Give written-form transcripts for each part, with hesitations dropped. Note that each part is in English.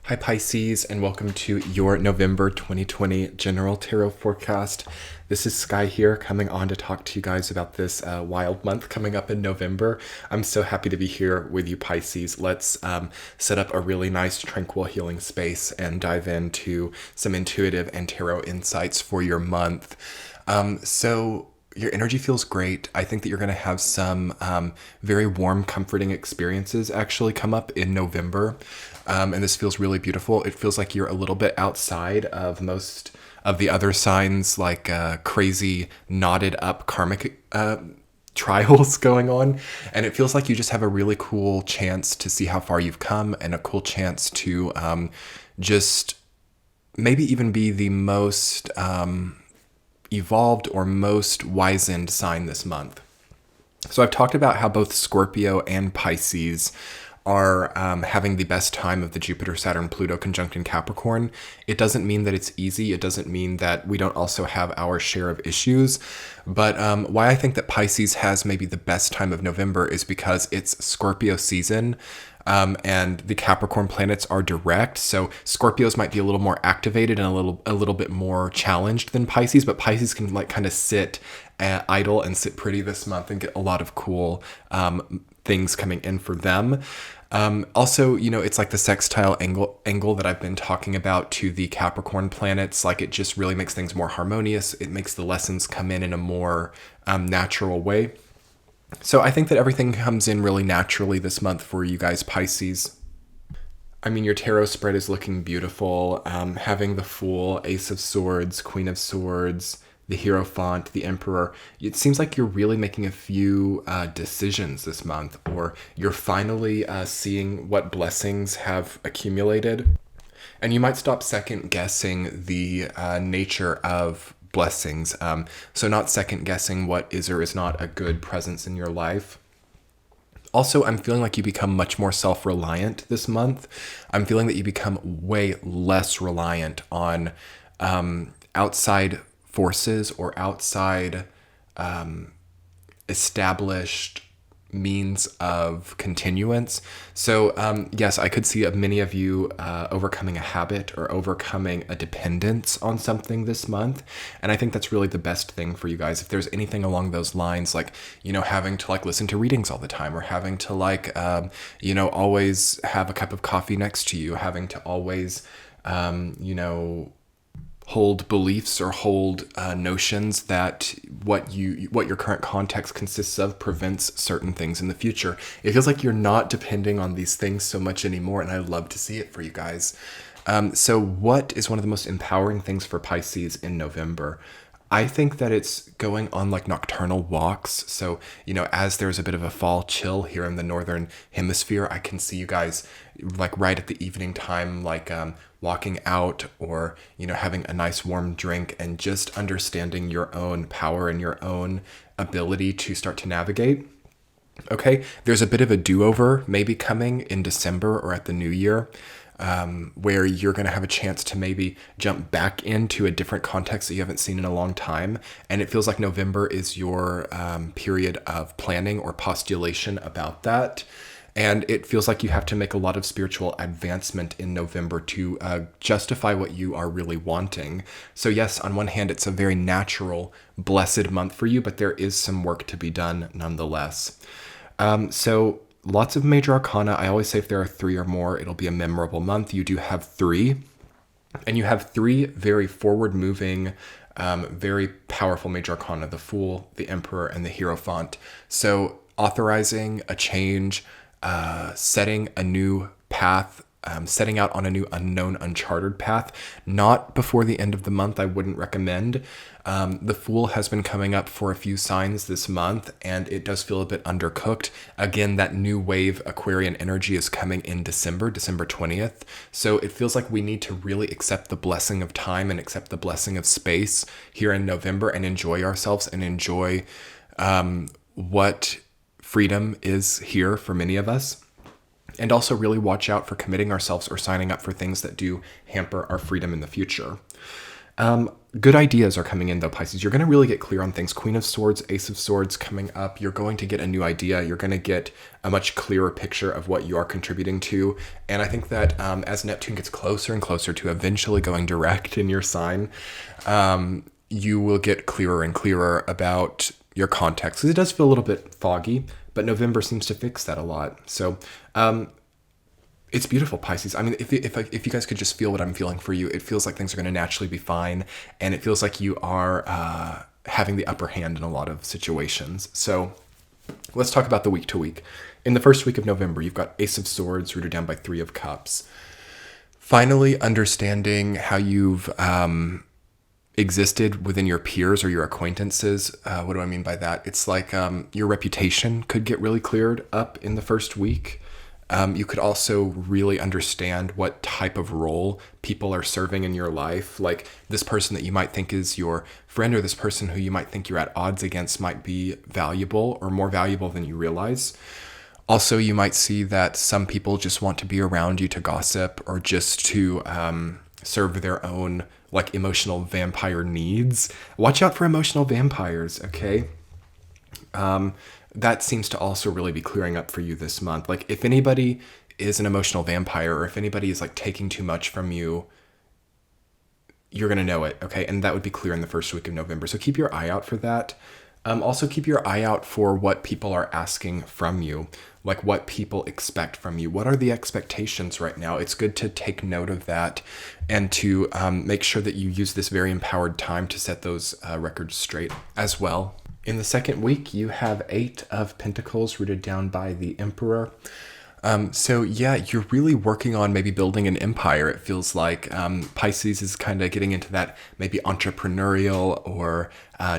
Hi Pisces, and welcome to your November 2020 General Tarot Forecast. This is Sky here, coming on to talk to you guys about this wild month coming up in November. I'm so happy to be here with you Pisces. Let's set up a really nice, tranquil, healing space and dive into some intuitive and tarot insights for your month. Your energy feels great. I think that you're going to have some very warm, comforting experiences actually come up in November. And this feels really beautiful. It feels like you're a little bit outside of most of the other signs, like crazy, knotted up karmic trials going on. And it feels like you just have a really cool chance to see how far you've come and a cool chance to just maybe even be the most evolved or most wizened sign this month. So I've talked about how both Scorpio and Pisces are having the best time of the Jupiter, Saturn, Pluto conjunct in Capricorn. It doesn't mean that it's easy. It doesn't mean that we don't also have our share of issues. But why I think that Pisces has maybe the best time of November is because it's Scorpio season. And the Capricorn planets are direct, so Scorpios might be a little more activated and a little bit more challenged than Pisces, but Pisces can like kind of sit idle and sit pretty this month and get a lot of cool things coming in for them. Also, it's like the sextile angle that I've been talking about to the Capricorn planets. Like it just really makes things more harmonious. It makes the lessons come in a more natural way. So I think that everything comes in really naturally this month for you guys, Pisces. I mean, your tarot spread is looking beautiful. Having the Fool, Ace of Swords, Queen of Swords, the Hierophant, the Emperor. It seems like you're really making a few decisions this month, or you're finally seeing what blessings have accumulated. And you might stop second guessing the nature of blessings. So not second guessing what is or is not a good presence in your life. Also, I'm feeling like you become much more self-reliant this month. I'm feeling that you become way less reliant on outside forces or outside established means of continuance. So yes, I could see many of you overcoming a habit or overcoming a dependence on something this month. And I think that's really the best thing for you guys. If there's anything along those lines, like, having to like listen to readings all the time, or having to like, always have a cup of coffee next to you, having to always, hold beliefs or hold notions that what your current context consists of prevents certain things in the future. It feels like you're not depending on these things so much anymore, and I love to see it for you guys. So what is one of the most empowering things for Pisces in November? I think that it's going on like nocturnal walks. So, as there's a bit of a fall chill here in the northern hemisphere, I can see you guys like right at the evening time, like walking out or, having a nice warm drink and just understanding your own power and your own ability to start to navigate. Okay, there's a bit of a do-over maybe coming in December or at the new year. Where you're going to have a chance to maybe jump back into a different context that you haven't seen in a long time. And it feels like November is your period of planning or postulation about that. And it feels like you have to make a lot of spiritual advancement in November to justify what you are really wanting. So yes, on one hand, it's a very natural, blessed month for you, but there is some work to be done nonetheless. So lots of major arcana. I always say if there are 3 or more, it'll be a memorable month. You do have 3. And you have 3 very forward-moving, very powerful major arcana: the Fool, the Emperor, and the Hierophant. So authorizing a change, setting a new path, setting out on a new unknown, uncharted path. Not before the end of the month, I wouldn't recommend. The Fool has been coming up for a few signs this month, and it does feel a bit undercooked. Again, that new wave Aquarian energy is coming in December 20th. So it feels like we need to really accept the blessing of time and accept the blessing of space here in November and enjoy ourselves and enjoy what freedom is here for many of us. And also really watch out for committing ourselves or signing up for things that do hamper our freedom in the future. Good ideas are coming in though, Pisces. You're going to really get clear on things. Queen of Swords, Ace of Swords coming up. You're going to get a new idea. You're going to get a much clearer picture of what you are contributing to. And I think that as Neptune gets closer and closer to eventually going direct in your sign, you will get clearer and clearer about your context. Because it does feel a little bit foggy, but November seems to fix that a lot. So it's beautiful, Pisces. I mean, if you guys could just feel what I'm feeling for you, it feels like things are going to naturally be fine. And it feels like you are having the upper hand in a lot of situations. So let's talk about the week to week. In the first week of November, you've got Ace of Swords rooted down by Three of Cups. Finally understanding how you've existed within your peers or your acquaintances. What do I mean by that? It's like your reputation could get really cleared up in the first week. You could also really understand what type of role people are serving in your life. Like this person that you might think is your friend or this person who you might think you're at odds against might be valuable or more valuable than you realize. Also, you might see that some people just want to be around you to gossip or just to serve their own like emotional vampire needs. Watch out for emotional vampires, okay? That seems to also really be clearing up for you this month. Like if anybody is an emotional vampire or if anybody is like taking too much from you, you're going to know it. Okay. And that would be clear in the first week of November. So keep your eye out for that. Also keep your eye out for what people are asking from you, like what people expect from you. What are the expectations right now? It's good to take note of that and to make sure that you use this very empowered time to set those records straight as well. In the second week, you have Eight of Pentacles rooted down by the Emperor. So yeah, you're really working on maybe building an empire. It feels like Pisces is kind of getting into that maybe entrepreneurial or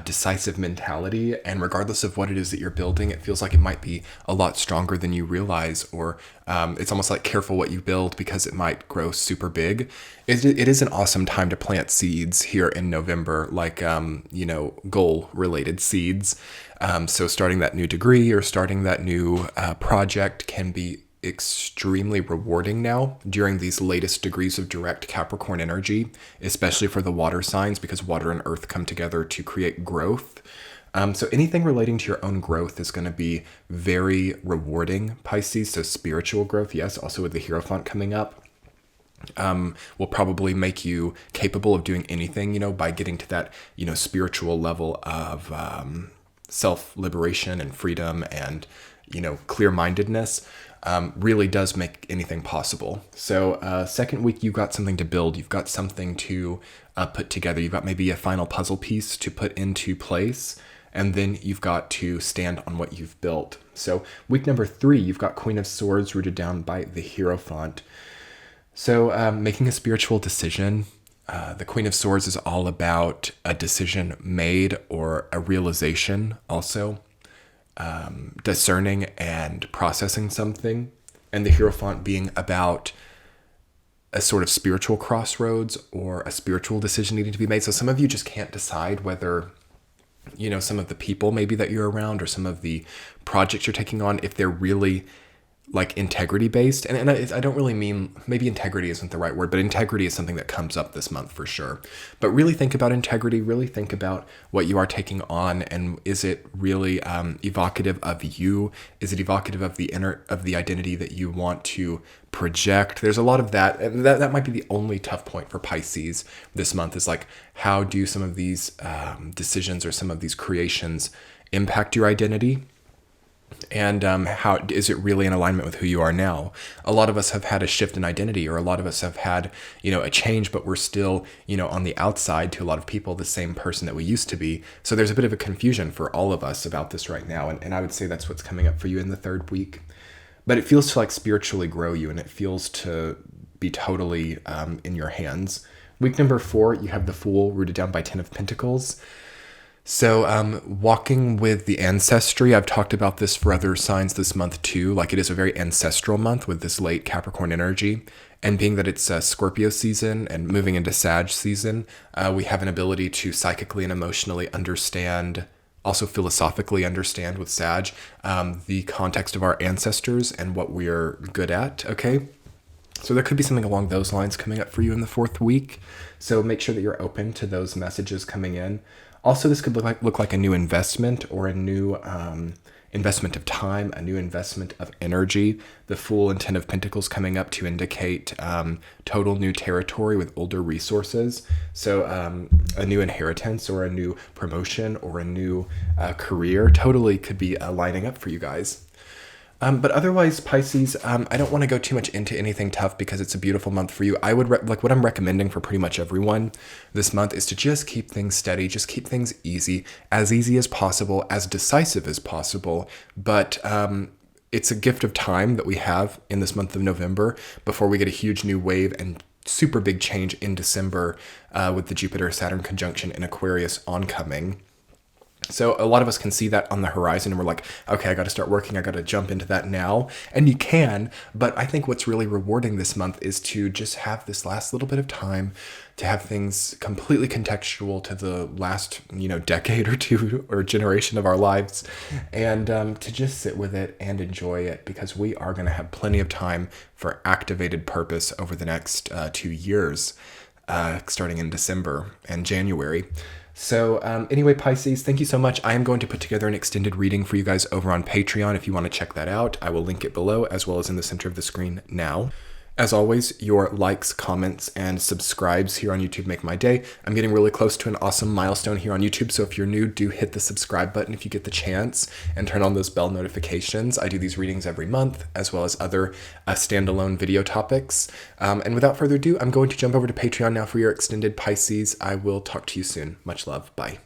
decisive mentality. And regardless of what it is that you're building, it feels like it might be a lot stronger than you realize, or it's almost like careful what you build because it might grow super big. It is an awesome time to plant seeds here in November, like, goal related seeds. So starting that new degree or starting that new project can be extremely rewarding now during these latest degrees of direct Capricorn energy, especially for the water signs, because water and earth come together to create growth. So anything relating to your own growth is going to be very rewarding, Pisces. So spiritual growth, yes, also with the Hierophant coming up, will probably make you capable of doing anything, by getting to that, spiritual level of self-liberation and freedom and, clear-mindedness. Really does make anything possible. So second week, you've got something to build. You've got something to put together. You've got maybe a final puzzle piece to put into place. And then you've got to stand on what you've built. So week number 3, you've got Queen of Swords rooted down by the Hierophant. So making a spiritual decision. The Queen of Swords is all about a decision made or a realization also. Discerning and processing something, and the Hierophant being about a sort of spiritual crossroads or a spiritual decision needing to be made. So some of you just can't decide whether, some of the people maybe that you're around or some of the projects you're taking on, if they're really like integrity based. And I don't really mean, maybe integrity isn't the right word, but integrity is something that comes up this month for sure. But really think about integrity, really think about what you are taking on, and is it really evocative of you? Is it evocative of the identity that you want to project? There's a lot of that, and that might be the only tough point for Pisces this month, is like, how do some of these decisions or some of these creations impact your identity? And how is it really in alignment with who you are now? A lot of us have had a shift in identity, or a lot of us have had, a change, but we're still, on the outside to a lot of people, the same person that we used to be. So there's a bit of a confusion for all of us about this right now. And I would say that's what's coming up for you in the third week. But it feels to like spiritually grow you, and it feels to be totally in your hands. Week number 4, you have the Fool rooted down by 10 of Pentacles. So walking with the ancestry, I've talked about this for other signs this month too. Like it is a very ancestral month with this late Capricorn energy. And being that it's Scorpio season and moving into Sag season, we have an ability to psychically and emotionally understand, also philosophically understand with Sag, the context of our ancestors and what we're good at, okay? So there could be something along those lines coming up for you in the fourth week. So make sure that you're open to those messages coming in. Also, this could look like a new investment or a new investment of time, a new investment of energy. The Fool and Ten of Pentacles coming up to indicate total new territory with older resources. So a new inheritance or a new promotion or a new career totally could be lining up for you guys. But otherwise, Pisces, I don't want to go too much into anything tough because it's a beautiful month for you. I would like what I'm recommending for pretty much everyone this month is to just keep things steady, just keep things easy as possible, as decisive as possible. But it's a gift of time that we have in this month of November before we get a huge new wave and super big change in December with the Jupiter-Saturn conjunction in Aquarius oncoming. So a lot of us can see that on the horizon and we're like, okay, I got to start working. I got to jump into that now. And you can, but I think what's really rewarding this month is to just have this last little bit of time to have things completely contextual to the last, decade or two or generation of our lives, and to just sit with it and enjoy it, because we are going to have plenty of time for activated purpose over the next 2 years, starting in December and January. So anyway, Pisces, thank you so much. I am going to put together an extended reading for you guys over on Patreon if you want to check that out. I will link it below as well as in the center of the screen now. As always, your likes, comments, and subscribes here on YouTube make my day. I'm getting really close to an awesome milestone here on YouTube, so if you're new, do hit the subscribe button if you get the chance and turn on those bell notifications. I do these readings every month, as well as other standalone video topics. And without further ado, I'm going to jump over to Patreon now for your extended Pisces. I will talk to you soon. Much love. Bye.